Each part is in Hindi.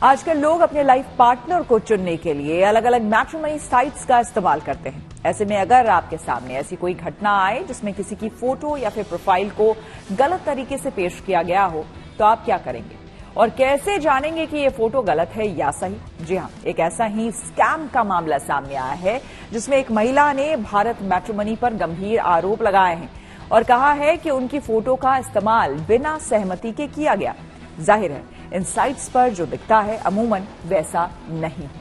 आजकल लोग अपने लाइफ पार्टनर को चुनने के लिए अलग अलग मैट्रिमोनी साइट्स का इस्तेमाल करते हैं। ऐसे में अगर आपके सामने ऐसी कोई घटना आए जिसमें किसी की फोटो या फिर प्रोफाइल को गलत तरीके से पेश किया गया हो, तो आप क्या करेंगे और कैसे जानेंगे कि ये फोटो गलत है या सही? जी हां, एक ऐसा ही स्कैम का मामला सामने आया है जिसमें एक महिला ने भारत मैट्रिमोनी पर गंभीर आरोप लगाए हैं और कहा है कि उनकी फोटो का इस्तेमाल बिना सहमति के किया गया। जाहिर है इन साइट्स पर जो दिखता है अमूमन वैसा नहीं है।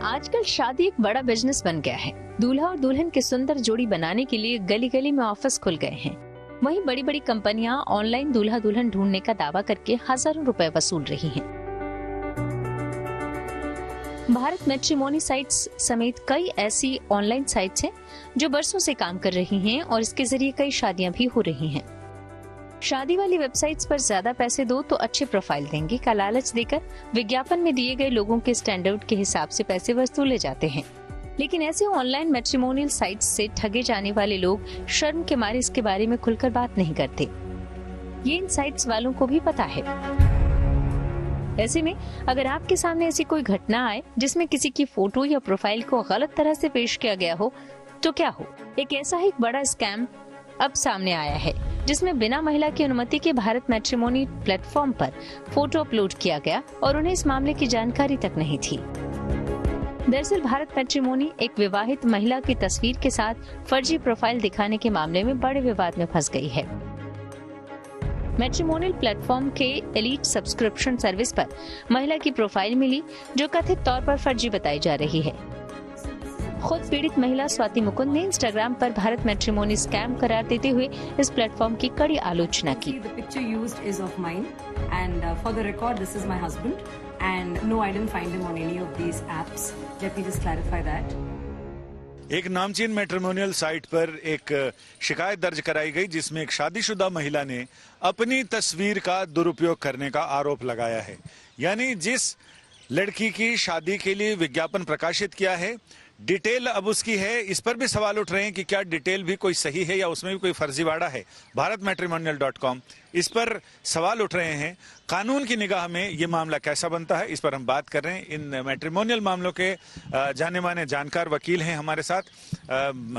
आजकल शादी एक बड़ा बिजनेस बन गया है। दूल्हा और दुल्हन की सुंदर जोड़ी बनाने के लिए गली गली में ऑफिस खुल गए हैं। वहीं बड़ी बड़ी कंपनियां ऑनलाइन दूल्हा दुल्हन ढूंढने का दावा करके हजारों रुपए वसूल रही हैं। भारत मैट्रिमोनी साइट्स समेत कई ऐसी ऑनलाइन साइट्स हैं जो बरसों से काम कर रही हैं और इसके जरिए कई शादियां भी हो रही हैं। शादी वाली वेबसाइट्स पर ज्यादा पैसे दो तो अच्छे प्रोफाइल देंगे का लालच देकर विज्ञापन में दिए गए लोगों के स्टैंडर्ड के हिसाब से पैसे वसूले जाते हैं। लेकिन ऐसे ऑनलाइन मैट्रिमोनियल साइट्स से ठगे जाने वाले लोग शर्म के मारे इसके बारे में खुलकर बात नहीं करते। ये इन साइट्स वालों को भी पता है। ऐसे में अगर आपके सामने ऐसी कोई घटना आए जिसमें किसी की फोटो या प्रोफाइल को गलत तरह से पेश किया गया हो, तो क्या हो? एक ऐसा ही बड़ा स्कैम अब सामने आया है जिसमें बिना महिला की अनुमति के भारत मैट्रिमोनी प्लेटफॉर्म पर फोटो अपलोड किया गया और उन्हें इस मामले की जानकारी तक नहीं थी। दरअसल भारत मैट्रिमोनी एक विवाहित महिला की तस्वीर के साथ फर्जी प्रोफाइल दिखाने के मामले में बड़े विवाद में फंस गई है। मैट्रिमोनियल प्लेटफॉर्म के एलीट सब्सक्रिप्शन सर्विस पर महिला की प्रोफाइल मिली जो कथित तौर पर फर्जी बताई जा रही है। खुद पीड़ित महिला स्वाति मुकुंद ने इंस्टाग्राम पर भारत मैट्रिमोनी स्कैम करार देते हुए इस प्लेटफॉर्म की कड़ी आलोचना की। The picture used is of mine and for the record this is my husband and no I didn't find him on any of these apps. Let me just clarify that. एक नामचीन मैट्रिमोनियल साइट पर एक शिकायत दर्ज कराई गई जिसमें एक शादीशुदा महिला ने अपनी तस्वीर का दुरुपयोग करने का आरोप लगाया है। यानी जिस लड़की की शादी के लिए विज्ञापन प्रकाशित किया है, डिटेल अब उसकी है, इस पर भी सवाल उठ रहे हैं कि क्या डिटेल भी कोई सही है या उसमें भी कोई फर्जीवाड़ा है। bharatmatrimonial.com इस पर सवाल उठ रहे हैं। कानून की निगाह में ये मामला कैसा बनता है, इस पर हम बात कर रहे हैं। इन मैट्रिमोनियल मामलों के जाने माने जानकार वकील हैं हमारे साथ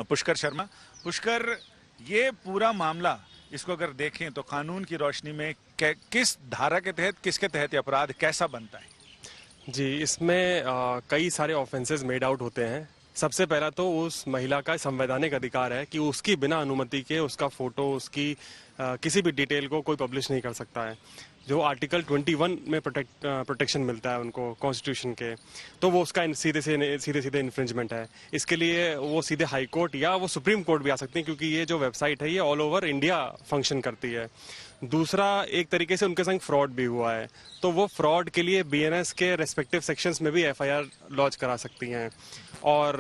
पुष्कर शर्मा। पुष्कर, ये पूरा मामला इसको अगर देखें तो कानून की रोशनी में किस धारा के तहत, किसके तहत अपराध कैसा बनता है? जी, इसमें कई सारे ऑफेंसेस मेड आउट होते हैं। सबसे पहला तो उस महिला का संवैधानिक अधिकार है कि उसकी बिना अनुमति के उसका फोटो, उसकी किसी भी डिटेल को कोई पब्लिश नहीं कर सकता है। जो आर्टिकल 21 में प्रोटेक्शन मिलता है उनको कॉन्स्टिट्यूशन के, तो वो उसका सीधे इन्फ्रिंजमेंट है। इसके लिए वो सीधे हाई कोर्ट या वो सुप्रीम कोर्ट भी आ सकती हैं क्योंकि ये जो वेबसाइट है ये ऑल ओवर इंडिया फंक्शन करती है। दूसरा, एक तरीके से उनके संग फ्रॉड भी हुआ है, तो वो फ्रॉड के लिए बीएनएस के रेस्पेक्टिव सेक्शंस में भी एफआईआर लॉन्च करा सकती हैं। और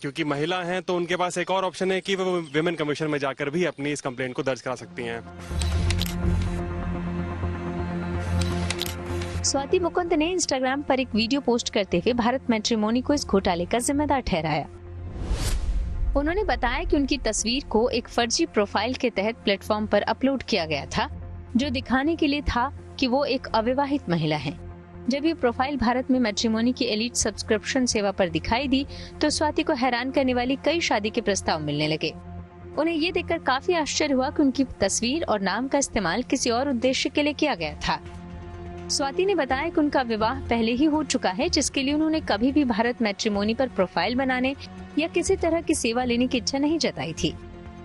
क्योंकि महिला हैं तो उनके पास एक और ऑप्शन है कि वो विमेन कमीशन में जाकर भी अपनी इस कंप्लेंट को दर्ज करा सकती हैं। स्वाति मुकुंद ने इंस्टाग्राम पर एक वीडियो पोस्ट करते हुए भारत मैट्रिमोनी को इस घोटाले का जिम्मेदार ठहराया। उन्होंने बताया कि उनकी तस्वीर को एक फर्जी प्रोफाइल के तहत प्लेटफॉर्म पर अपलोड किया गया था जो दिखाने के लिए था कि वो एक अविवाहित महिला है। जब ये प्रोफाइल भारत में मैट्रिमोनी की एलीट सब्सक्रिप्शन सेवा पर दिखाई दी तो स्वाति को हैरान करने वाली कई शादी के प्रस्ताव मिलने लगे। उन्हें ये देखकर काफी आश्चर्य हुआ कि उनकी तस्वीर और नाम का इस्तेमाल किसी और उद्देश्य के लिए किया गया था। स्वाति ने बताया कि उनका विवाह पहले ही हो चुका है, जिसके लिए उन्होंने कभी भी भारत मैट्रिमोनी पर प्रोफाइल बनाने या किसी तरह की सेवा लेने की इच्छा नहीं जताई थी।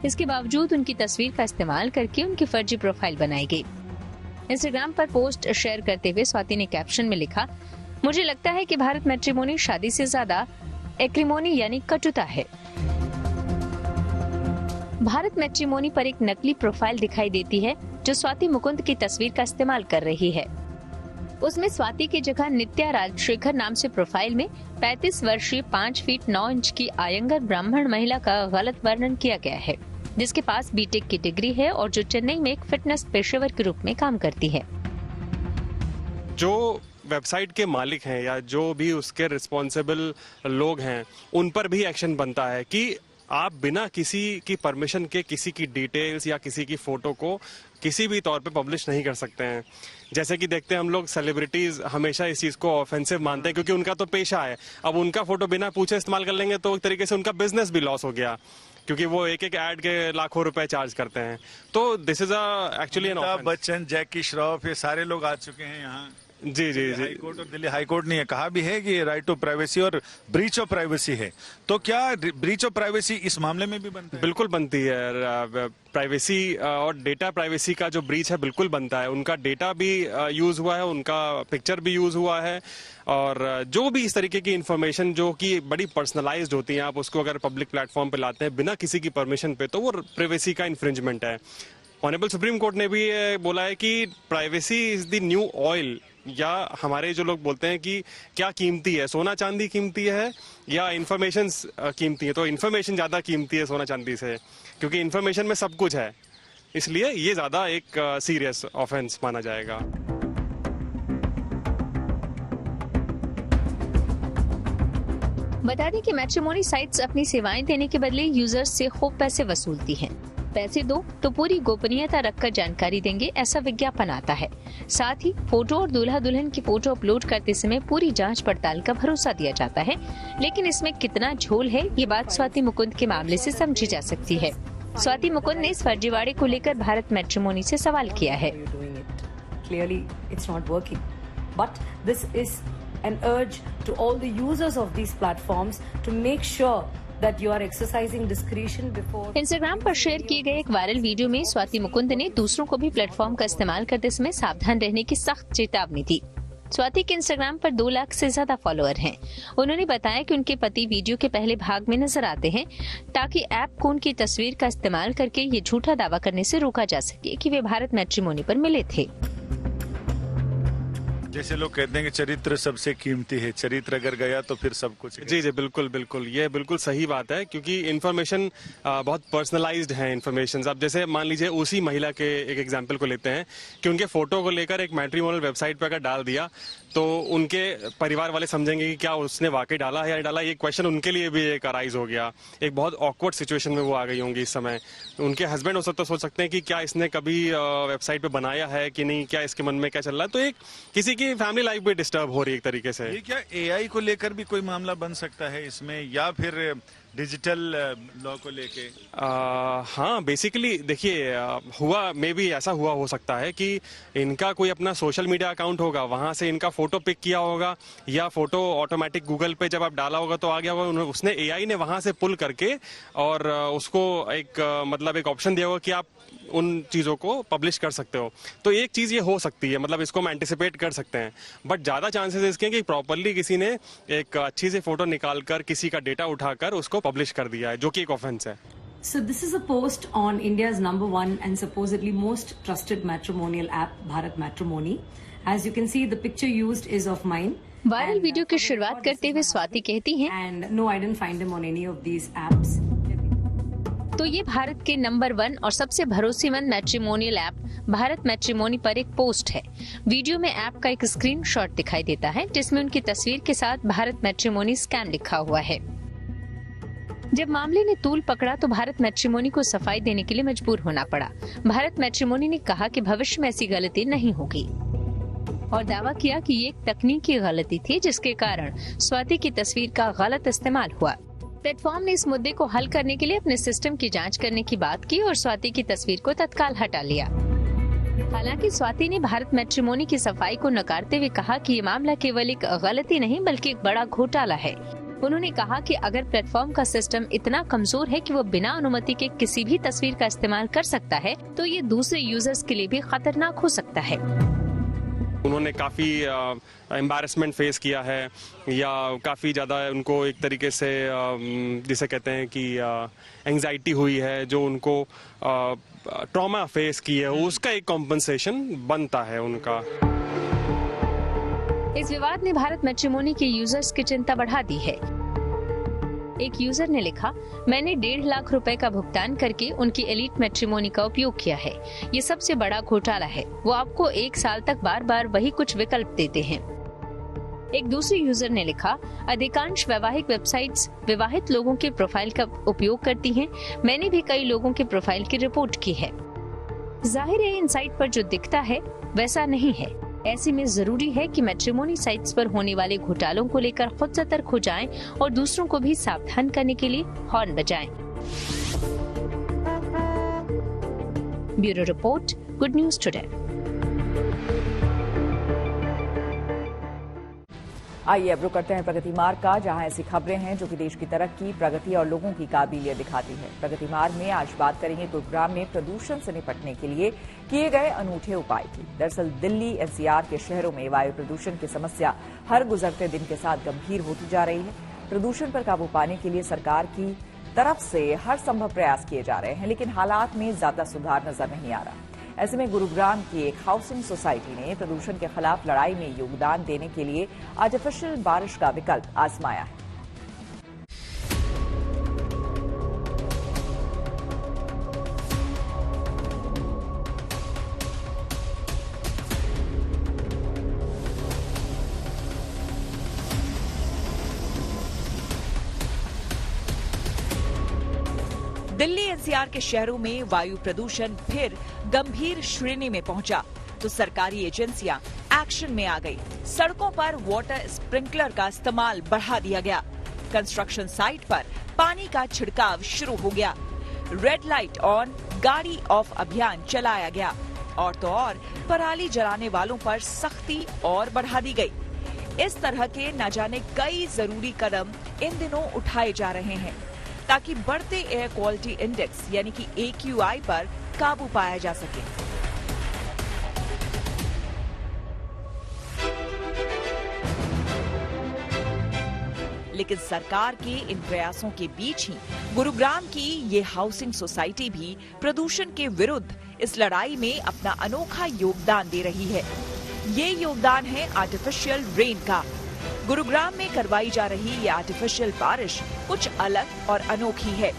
इसके बावजूद उनकी तस्वीर का इस्तेमाल करके उनकी फर्जी प्रोफाइल बनाई गई। इंस्टाग्राम पर पोस्ट शेयर करते हुए स्वाति ने कैप्शन में लिखा, मुझे लगता है कि भारत मैट्रिमोनी शादी से ज्यादा एक्रिमोनी यानी कटुता है। भारत मैट्रिमोनी पर एक नकली प्रोफाइल दिखाई देती है जो स्वाति मुकुंद की तस्वीर का इस्तेमाल कर रही है। उसमें स्वाति की जगह नित्या राजशेखर नाम से प्रोफाइल में 35 वर्षीय 5 फीट 9 इंच की आयंगर ब्राह्मण महिला का गलत वर्णन किया गया है, जिसके पास बीटेक की डिग्री है और जो चेन्नई में एक फिटनेस पेशेवर के रूप में काम करती है। जो वेबसाइट के मालिक हैं या जो भी उसके रिस्पॉन्सिबल लोग हैं उन पर भी एक्शन बनता है कि आप बिना किसी की परमिशन के किसी की डिटेल्स या किसी की फोटो को किसी भी तौर पे पब्लिश नहीं कर सकते हैं। जैसे कि देखते हैं हम लोग, सेलिब्रिटीज हमेशा इस चीज को ऑफेंसिव मानते हैं क्योंकि उनका तो पेशा है। अब उनका फोटो बिना पूछे इस्तेमाल कर लेंगे तो एक तरीके से उनका बिजनेस भी लॉस हो गया, क्योंकि वो एक एक ऐड के लाखों रुपए चार्ज करते हैं। तो this is actually an Amitabh Bachchan, Jackie Shroff, ये सारे लोग आ चुके हैं यहाँ। जी जी जी। हाई कोर्ट और दिल्ली हाई कोर्ट ने कहा भी है कि राइट टू प्राइवेसी और ब्रीच ऑफ प्राइवेसी है। तो क्या ब्रीच ऑफ प्राइवेसी इस मामले में भी बनता है? बिल्कुल बनती है। प्राइवेसी और डेटा प्राइवेसी का जो ब्रीच है बिल्कुल बनता है। उनका डेटा भी यूज हुआ है, उनका पिक्चर भी यूज हुआ है, और जो भी इस तरीके की इंफॉर्मेशन जो कि बड़ी पर्सनलाइज्ड होती है, आप उसको अगर पब्लिक प्लेटफॉर्म पे लाते हैं बिना किसी की परमिशन पे, तो वो प्राइवेसी का इन्फ्रिंजमेंट है। ऑनरेबल सुप्रीम कोर्ट ने भी बोला है कि privacy is the new oil, या हमारे जो लोग बोलते हैं कि क्या कीमती है, सोना चांदी कीमती है या इन्फॉर्मेशन कीमती है? तो इन्फॉर्मेशन ज्यादा कीमती है सोना चांदी से, क्योंकि इन्फॉर्मेशन में सब कुछ है। इसलिए ये ज्यादा एक सीरियस ऑफेंस माना जाएगा। बता दें कि मैट्रिमोनी साइट्स अपनी सेवाएं देने के बदले यूजर्स से खूब पैसे वसूलती हैं। पैसे दो तो पूरी गोपनीयता रखकर जानकारी देंगे, ऐसा विज्ञापन आता है। साथ ही फोटो और दूल्हा दुल्हन की फोटो अपलोड करते समय पूरी जांच पड़ताल का भरोसा दिया जाता है। लेकिन इसमें कितना झोल है, ये बात स्वाति मुकुंद के मामले से समझी जा सकती है। स्वाति मुकुंद ने इस फर्जीवाड़े को लेकर भारत मैट्रिमोनी से सवाल किया है। Clearly, it's not working. But this is an urge to all the users of these platforms to make sure that you are exercising discretion before. Instagram पर शेयर किए गए एक वायरल वीडियो में स्वाति मुकुंद ने दूसरों को भी प्लेटफॉर्म का इस्तेमाल करते समय सावधान रहने की सख्त चेतावनी दी। स्वाति के इंस्टाग्राम पर 2 लाख से ज्यादा फॉलोअर हैं। उन्होंने बताया कि उनके पति वीडियो के पहले भाग में नजर आते हैं ताकि ऐप को उनकी तस्वीर का इस्तेमाल करके ये झूठा दावा करने से रोका जा सके कि वे भारत मैट्रिमोनी पर मिले थे। जैसे लोग कहते हैं कि चरित्र सबसे कीमती है, चरित्र अगर गया तो फिर सब कुछ। जी जी, बिल्कुल बिल्कुल, ये बिल्कुल सही बात है, क्योंकि इन्फॉर्मेशन बहुत पर्सनलाइज्ड है इन्फॉर्मेशन। अब जैसे मान लीजिए उसी महिला के एक एग्जांपल को लेते हैं कि उनके फोटो को लेकर एक मैट्रिमोनियल वेबसाइट पर अगर डाल दिया तो उनके परिवार वाले समझेंगे कि क्या उसने वाकई डाला है या नहीं डाला। ये क्वेश्चन उनके लिए भी एक अराइज हो गया। एक बहुत ऑकवर्ड सिचुएशन में वो आ गई होंगी इस समय। उनके हस्बैंड हो सकता सोच सकते हैं कि क्या इसने कभी वेबसाइट पे बनाया है कि नहीं, क्या इसके मन में क्या चल रहा है। तो एक किसी की फैमिली लाइफ भी डिस्टर्ब हो रही है एक तरीके से। ये क्या एआई को लेकर भी कोई मामला बन सकता है इसमें, या फिर डिजिटल लॉ को लेके? हाँ, बेसिकली देखिए, हुआ मे बी ऐसा हुआ हो सकता है कि इनका कोई अपना सोशल मीडिया अकाउंट होगा, वहां से इनका फोटो पिक किया होगा, या फोटो ऑटोमेटिक गूगल पे जब आप डाला होगा तो आ गया होगा, उसने एआई ने वहां से पुल करके और उसको एक मतलब एक ऑप्शन दिया होगा कि आप उन चीजों को पब्लिश कर सकते हो। तो एक चीज ये हो सकती है, मतलब इसको हम एंटिसिपेट कर सकते हैं। बट ज्यादा चांसेस इसके कि प्रॉपरली किसी ने एक अच्छी सी फोटो निकालकर किसी का डेटा उठाकर उसको पब्लिश कर दिया है, जो कि एक ऑफेंस है। So this is a post on India's #1 and supposedly most trusted matrimonial app, Bharat Matrimony. As you can see, the picture used is of mine. Viral video की शुरुआत करते हुए स्वाति कहती हैं, And no, I didn't find him on any of these apps. तो ये भारत के नंबर 1 और सबसे भरोसेमंद मैट्रिमोनियल ऐप भारत मैट्रिमोनी पर एक पोस्ट है। वीडियो में ऐप का एक स्क्रीनशॉट दिखाई देता है जिसमें उनकी तस्वीर के साथ भारत मैट्रिमोनी स्कैम लिखा हुआ है। जब मामले ने तूल पकड़ा तो भारत मैट्रिमोनी को सफाई देने के लिए मजबूर होना पड़ा। भारत मैट्रिमोनी ने कहा कि भविष्य में ऐसी गलती नहीं होगी और दावा किया कि ये एक तकनीकी गलती थी जिसके कारण स्वाति की तस्वीर का गलत इस्तेमाल हुआ। प्लेटफॉर्म ने इस मुद्दे को हल करने के लिए अपने सिस्टम की जांच करने की बात की और स्वाति की तस्वीर को तत्काल हटा लिया। हालांकि स्वाति ने भारत मैट्रिमोनी की सफाई को नकारते हुए कहा कि ये मामला केवल एक गलती नहीं बल्कि एक बड़ा घोटाला है। उन्होंने कहा कि अगर प्लेटफॉर्म का सिस्टम इतना कमजोर है कि वो बिना अनुमति के किसी भी तस्वीर का इस्तेमाल कर सकता है तो ये दूसरे यूजर्स के लिए भी खतरनाक हो सकता है। उन्होंने काफ़ी एम्बैरेसमेंट फेस किया है, या काफ़ी ज़्यादा उनको एक तरीके से जिसे कहते हैं कि एंजाइटी हुई है, जो उनको ट्रॉमा फेस की है, उसका एक कॉम्पनसेशन बनता है उनका। इस विवाद ने भारत मैट्रिमोनी के यूजर्स की चिंता बढ़ा दी है। एक यूजर ने लिखा, मैंने 1.5 लाख रुपए का भुगतान करके उनकी एलीट मैट्रिमोनी का उपयोग किया है। ये सबसे बड़ा घोटाला है। वो आपको 1 साल तक बार बार वही कुछ विकल्प देते हैं। एक दूसरे यूजर ने लिखा, अधिकांश वैवाहिक वेबसाइट्स विवाहित लोगों के प्रोफाइल का उपयोग करती हैं। मैंने भी कई लोगों के प्रोफाइल की रिपोर्ट की है। जाहिर है इन साइट पर जो दिखता है वैसा नहीं है। ऐसे में जरूरी है कि मैट्रिमोनी साइट्स पर होने वाले घोटालों को लेकर खुद सतर्क हो जाएं और दूसरों को भी सावधान करने के लिए हॉर्न बजाएं। Bureau report, good news today. आइए अब रुक करते हैं प्रगति मार्ग का, जहां ऐसी खबरें हैं जो कि देश की तरक्की, प्रगति और लोगों की काबिलियत दिखाती है। प्रगति मार्ग में आज बात करेंगे गुरुग्राम में प्रदूषण से निपटने के लिए किए गए अनूठे उपाय की। दरअसल दिल्ली एनसीआर के शहरों में वायु प्रदूषण की समस्या हर गुजरते दिन के साथ गंभीर होती जा रही है। प्रदूषण पर काबू पाने के लिए सरकार की तरफ से हर संभव प्रयास किए जा रहे हैं, लेकिन हालात में ज्यादा सुधार नजर नहीं आ रहा। ऐसे में गुरुग्राम की एक हाउसिंग सोसाइटी ने प्रदूषण के खिलाफ लड़ाई में योगदान देने के लिए आर्टिफिशियल बारिश का विकल्प आजमाया है। दिल्ली एनसीआर के शहरों में वायु प्रदूषण फिर गंभीर श्रेणी में पहुंचा तो सरकारी एजेंसियां एक्शन में आ गई। सड़कों पर वाटर स्प्रिंकलर का इस्तेमाल बढ़ा दिया गया। कंस्ट्रक्शन साइट पर पानी का छिड़काव शुरू हो गया। रेड लाइट ऑन, गाड़ी ऑफ अभियान चलाया गया। और तो और पराली जलाने वालों पर सख्ती और बढ़ा दी गई। इस तरह के न जाने कई जरूरी कदम इन दिनों उठाए जा रहे हैं ताकि बढ़ते एयर क्वालिटी इंडेक्स यानी कि AQI पर काबू पाया जा सके। लेकिन सरकार के इन प्रयासों के बीच ही गुरुग्राम की ये हाउसिंग सोसाइटी भी प्रदूषण के विरुद्ध इस लड़ाई में अपना अनोखा योगदान दे रही है। ये योगदान है आर्टिफिशियल रेन का। गुरुग्राम में करवाई जा रही ये आर्टिफिशियल बारिश कुछ अलग और अनोखी है।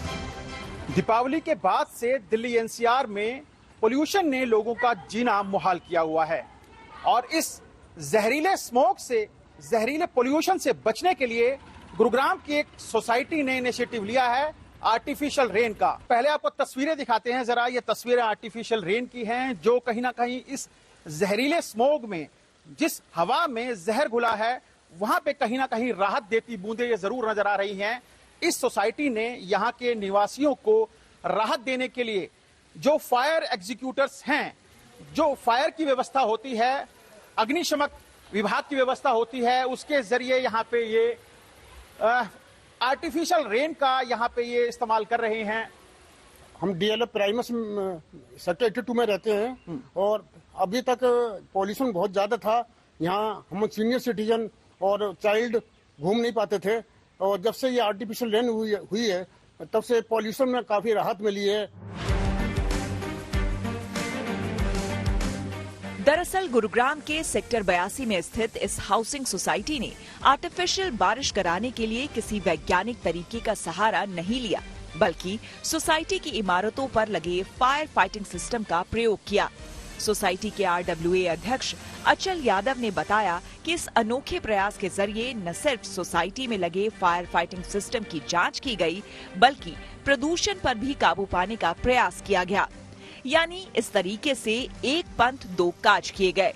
दीपावली के बाद से दिल्ली एनसीआर में पोल्यूशन ने लोगों का जीना मुहाल किया हुआ है और इस जहरीले स्मोक से, जहरीले पोल्यूशन से बचने के लिए गुरुग्राम की एक सोसाइटी ने इनिशिएटिव लिया है आर्टिफिशियल रेन का। पहले आपको तस्वीरें दिखाते हैं जरा। ये तस्वीरें आर्टिफिशियल रेन की हैं जो कहीं ना कहीं इस जहरीले स्मोक में, जिस हवा में जहर घुला है, वहां पे कहीं ना कहीं राहत देती बूंदें ये जरूर नजर आ रही हैं। इस सोसाइटी ने यहाँ के निवासियों को राहत देने के लिए जो फायर एग्जीक्यूटर्स हैं, जो फायर की व्यवस्था होती है, अग्निशमक विभाग की व्यवस्था होती है, उसके जरिए यहाँ पे ये आर्टिफिशियल रेन का यहाँ पे ये इस्तेमाल कर रहे हैं। हम DLF प्राइमस सेक्टर 82 में रहते हैं और अभी तक पॉल्यूशन बहुत ज्यादा था। यहाँ हम सीनियर सिटीजन और चाइल्ड घूम नहीं पाते थे और जब से ये आर्टिफिशियल रेन हुई है तब से पॉल्यूशन में काफी राहत मिली है। दरअसल गुरुग्राम के सेक्टर 82 में स्थित इस हाउसिंग सोसाइटी ने आर्टिफिशियल बारिश कराने के लिए किसी वैज्ञानिक तरीके का सहारा नहीं लिया, बल्कि सोसाइटी की इमारतों पर लगे फायर फाइटिंग सिस्टम का प्रयोग किया। सोसाइटी के RWA अध्यक्ष अचल यादव ने बताया कि इस अनोखे प्रयास के जरिए न सिर्फ सोसाइटी में लगे फायर फाइटिंग सिस्टम की जांच की गई, बल्कि प्रदूषण पर भी काबू पाने का प्रयास किया गया। यानी इस तरीके से एक पंथ दो काज किए गए।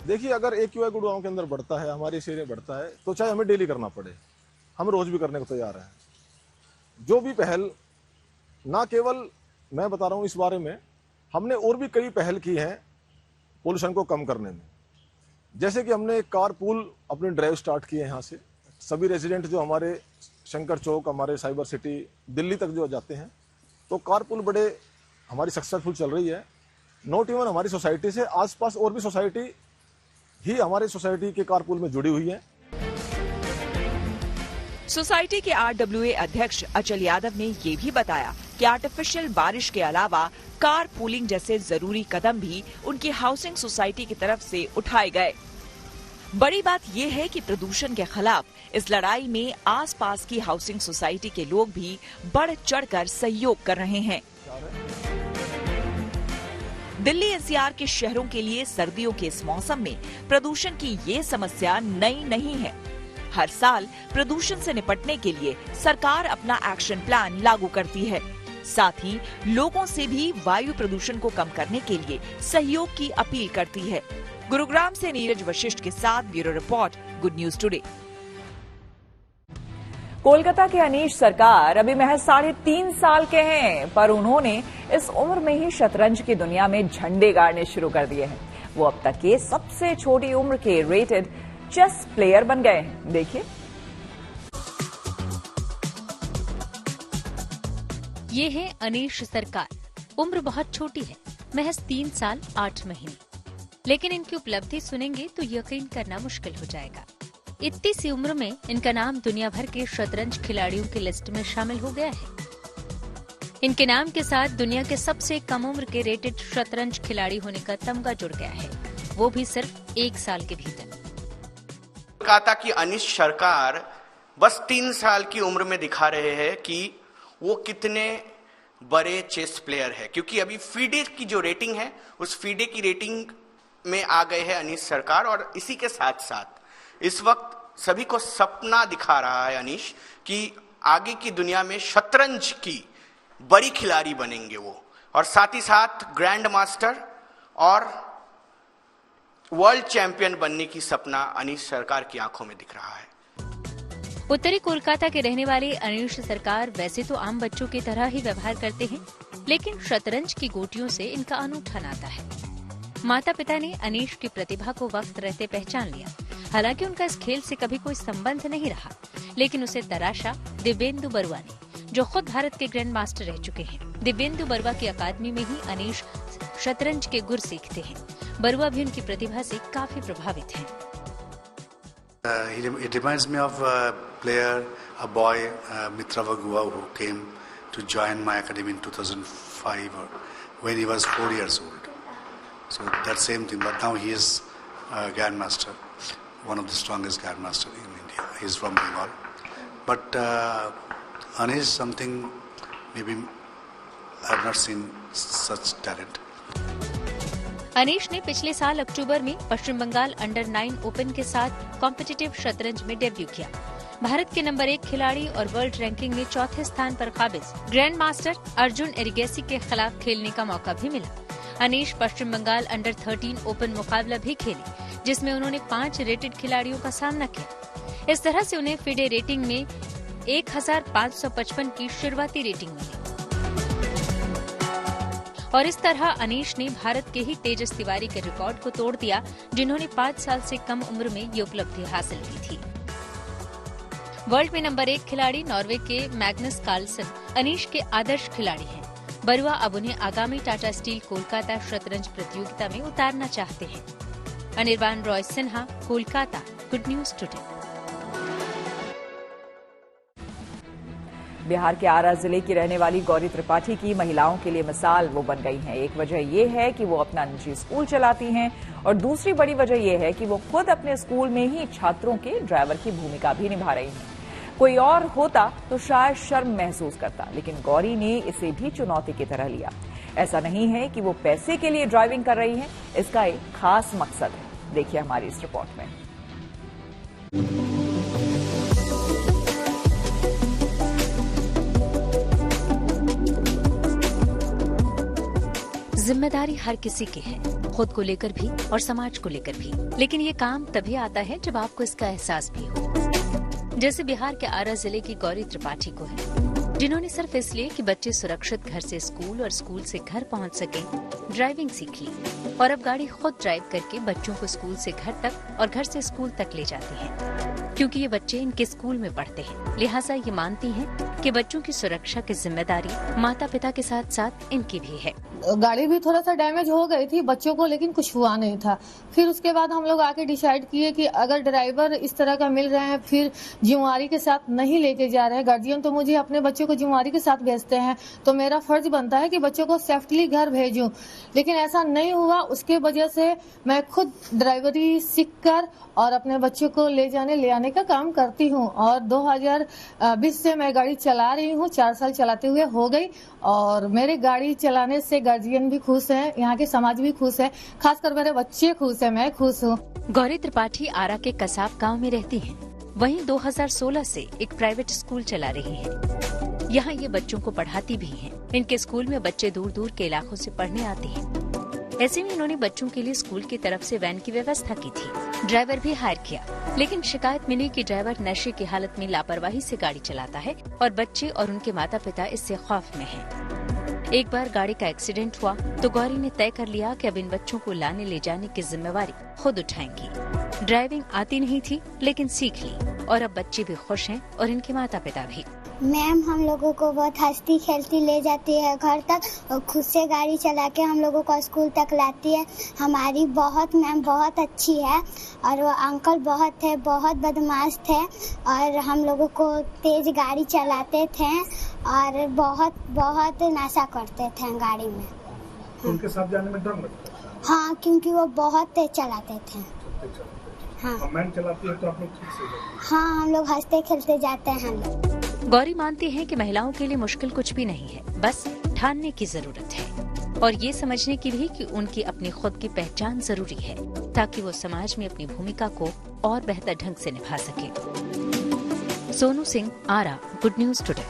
देखिए, अगर AQI गुरुग्राम के अंदर बढ़ता है, हमारे शहर में बढ़ता है, तो चाहे हमें डेली करना पड़े, हम रोज भी करने को तैयार हैं। जो भी पहल, ना केवल मैं बता रहा हूँ, इस बारे में हमने और भी कई पहल की हैं पोल्यूशन को कम करने में। जैसे कि हमने कार पूल अपने ड्राइव स्टार्ट किए यहाँ से। सभी रेजिडेंट जो हमारे शंकर चौक, हमारे साइबर सिटी, दिल्ली तक जो जाते हैं, तो कार पूल बड़े हमारी सक्सेसफुल चल रही है। नॉट इवन हमारी सोसाइटी से, आसपास और भी सोसाइटी ही हमारी सोसाइटी के कार पूल में जुड़ी हुई है। सोसाइटी के RWA अध्यक्ष अचल यादव ने ये भी बताया कि आर्टिफिशियल बारिश के अलावा कार पूलिंग जैसे जरूरी कदम भी उनकी हाउसिंग सोसाइटी की तरफ से उठाए गए। बड़ी बात यह है कि प्रदूषण के खिलाफ इस लड़ाई में आसपास की हाउसिंग सोसाइटी के लोग भी बढ़ चढ़कर सहयोग कर रहे हैं। दिल्ली एनसीआर के शहरों के लिए सर्दियों के इस मौसम में प्रदूषण की ये समस्या नई नहीं है। हर साल प्रदूषण से निपटने के लिए सरकार अपना एक्शन प्लान लागू करती है। साथ ही लोगों से भी वायु प्रदूषण को कम करने के लिए सहयोग की अपील करती है। गुरुग्राम से नीरज वशिष्ठ के साथ bureau report, good news today. Kolkata के अनीश सरकार अभी महज 3.5 साल के हैं, पर उन्होंने इस उम्र में ही शतरंज की दुनिया में झंडे गाड़ने शुरू कर दिए हैं। वो अब तक के सबसे छोटी उम्र के रेटेड चेस प्लेयर बन गए हैं। देखिए। ये है अनीश सरकार। उम्र बहुत छोटी है, महज 3 साल 8 महीने, लेकिन इनकी उपलब्धि सुनेंगे तो यकीन करना मुश्किल हो जाएगा। इतनी सी उम्र में इनका नाम दुनिया भर के शतरंज खिलाड़ियों की लिस्ट में शामिल हो गया है। इनके नाम के साथ दुनिया के सबसे कम उम्र के रेटेड शतरंज खिलाड़ी होने का तमगा जुड़ गया है, वो भी सिर्फ 1 साल के भीतर। कोलकाता की अनीश सरकार बस 3 साल की उम्र में दिखा रहे हैं कि वो कितने बड़े चेस प्लेयर है, क्योंकि अभी फीडे की जो रेटिंग है उस फीडे की रेटिंग में आ गए हैं अनीश सरकार। और इसी के साथ साथ इस वक्त सभी को सपना दिखा रहा है अनीश कि आगे की दुनिया में शतरंज की बड़ी खिलाड़ी बनेंगे वो, और साथ ही साथ ग्रैंड मास्टर और वर्ल्ड चैंपियन बनने की सपना अनीश सरकार की आंखों में दिख रहा है। उत्तरी कोलकाता के रहने वाले अनीश सरकार वैसे तो आम बच्चों की तरह ही व्यवहार करते हैं, लेकिन शतरंज की गोटियों से इनका अनूठा नाता है। माता पिता ने अनीश की प्रतिभा को वक्त रहते पहचान लिया। हालांकि उनका इस खेल से कभी कोई संबंध नहीं रहा, लेकिन उसे तराशा दिव्येंदु बरुआ ने, जो खुद भारत के ग्रैंड मास्टर रह चुके हैं। दिव्येंदु बरुआ की अकादमी में ही अनीश शतरंज के गुर सीखते हैं। बरुआ भी उनकी प्रतिभा से काफी प्रभावित हैं। It reminds me of a player, a boy, Mitra Vagua, who came to join my academy in 2005 when he was 4 years old. So that same thing, but now he is a grandmaster, one of the strongest grandmaster in India. He is from Bengal. But Anish, something maybe I have not seen such talent. Anish ने पिछले साल अक्टूबर में पश्चिम बंगाल अंडर-9 ओपन के साथ कॉम्पिटिटिव शतरंज में डेब्यू किया। भारत के नंबर 1 खिलाड़ी और वर्ल्ड रैंकिंग में 4थे स्थान पर काबिज ग्रैंड मास्टर अर्जुन एरिगेसी के खिलाफ खेलने का मौका भी मिला। अनीश पश्चिम बंगाल अंडर-13 ओपन मुकाबला भी खेले, जिसमें उन्होंने 5 रेटेड खिलाड़ियों का सामना किया। इस तरह से उन्हें फिडे रेटिंग में 1555 की शुरुआती रेटिंग मिली। और इस तरह अनीश ने भारत के ही तेजस तिवारी के रिकॉर्ड को तोड़ दिया, जिन्होंने 5 साल से कम उम्र में ये उपलब्धि हासिल की थी। वर्ल्ड में नंबर 1 खिलाड़ी नॉर्वे के मैग्नस कार्लसन अनीश के आदर्श खिलाड़ी हैं। बरुआ अब उन्हें आगामी टाटा स्टील कोलकाता शतरंज प्रतियोगिता में उतारना चाहते हैं। Anirban Roy Sinha, Kolkata, good news today. Bihar के आरा जिले की रहने वाली गौरी त्रिपाठी की महिलाओं के लिए मिसाल वो बन गई हैं। एक वजह ये है कि वो अपना निजी स्कूल चलाती हैं और दूसरी बड़ी वजह ये है कि वो खुद अपने स्कूल में ही छात्रों के ड्राइवर की भूमिका भी निभा रही हैं। कोई और होता तो शायद शर्म महसूस करता, लेकिन गौरी ने इसे भी चुनौती की तरह लिया। ऐसा नहीं है कि वो पैसे के लिए ड्राइविंग कर रही हैं, इसका एक खास मकसद है। देखिए हमारी इस रिपोर्ट में। जिम्मेदारी हर किसी की है, खुद को लेकर भी और समाज को लेकर भी, लेकिन ये काम तभी आता है जब आपको इसका एहसास भी हो। जैसे बिहार के आरा जिले की गौरी त्रिपाठी को है, जिन्होंने सिर्फ इसलिए कि बच्चे सुरक्षित घर से स्कूल और स्कूल से घर पहुंच सके, ड्राइविंग सीख ली और अब गाड़ी खुद ड्राइव करके बच्चों को स्कूल से घर तक और घर से स्कूल तक ले जाती है। क्योंकि ये बच्चे इनके स्कूल में पढ़ते हैं, लिहाजा ये मानती हैं कि बच्चों की सुरक्षा की जिम्मेदारी माता पिता के साथ साथ इनकी भी है। गाड़ी भी थोड़ा सा डैमेज हो गई थी बच्चों को, लेकिन कुछ हुआ नहीं था। फिर उसके बाद हम लोग आके डिसाइड किए कि अगर ड्राइवर इस तरह का मिल रहे हैं, फिर जिम्मेवारी के साथ नहीं लेके जा रहे हैं, गार्जियन तो मुझे अपने बच्चों को जिम्मेवारी के साथ भेजते हैं, तो मेरा फर्ज बनता है कि बच्चों को सेफ्टली घर भेजूं। लेकिन ऐसा नहीं हुआ, उसके वजह से मैं खुद ड्राइवरी सीखकर और अपने बच्चों को ले आने का काम करती हूँ। और 2020 से मैं गाड़ी चला रही हूँ, 4 साल चलाते हुए हो गई। और मेरे गाड़ी चलाने से गार्जियन भी खुश है, यहाँ के समाज भी खुश है, खासकर मेरे बच्चे खुश है, मैं खुश हूँ। गौरी त्रिपाठी आरा के कसाब गांव में रहती हैं। वहीं 2016 से एक प्राइवेट स्कूल चला रही हैं। यहाँ ये बच्चों को पढ़ाती भी हैं। इनके स्कूल में बच्चे दूर दूर के इलाकों से पढ़ने आते हैं। ऐसे में इन्होंने बच्चों के लिए स्कूल की तरफ से वैन की व्यवस्था की थी। ड्राइवर भी हायर किया, लेकिन शिकायत मिली कि ड्राइवर नशे की हालत में लापरवाही से गाड़ी चलाता है और बच्चे और उनके माता पिता इससे खौफ में हैं। एक बार गाड़ी का एक्सीडेंट हुआ तो गौरी ने तय कर लिया कि अब इन बच्चों को लाने ले जाने की जिम्मेवारी खुद उठाएंगी। ड्राइविंग आती नहीं थी, लेकिन सीख ली और अब बच्चे भी खुश हैं और इनके माता पिता भी। मैम हम लोगों को बहुत हंसती खेलती ले जाती है घर तक और खुद से गाड़ी चला के हम लोगों को स्कूल तक लाती है। हमारी मैम बहुत अच्छी है और वो अंकल बहुत बदमाश थे और हम लोगों को तेज गाड़ी चलाते थे और बहुत नशा करते थे गाड़ी में। उनके साथ जाने में डर लगता है? हाँ, क्योंकि वो बहुत तेज चलाते थे। हाँ, मैम चलाती है तो आप लोग ठीक से जाते? हाँ, हम लोग हंसते खेलते जाते हैं। गौरी मानती है कि महिलाओं के लिए मुश्किल कुछ भी नहीं है, बस ठानने की जरूरत है और ये समझने की भी कि उनकी अपनी खुद की पहचान जरूरी है, ताकि वो समाज में अपनी भूमिका को और बेहतर ढंग से निभा सके। सोनू सिंह, आरा, गुड न्यूज टुडे।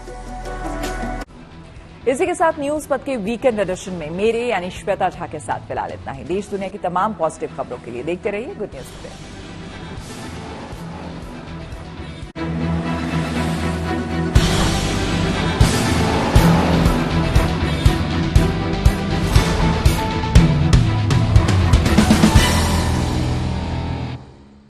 इसी के साथ न्यूज पथ के वीकेंड एडिशन में मेरे यानी श्वेता झा के साथ फिलहाल इतना ही। देश दुनिया की तमाम पॉजिटिव खबरों के लिए देखते रहिए गुड न्यूज टुडे।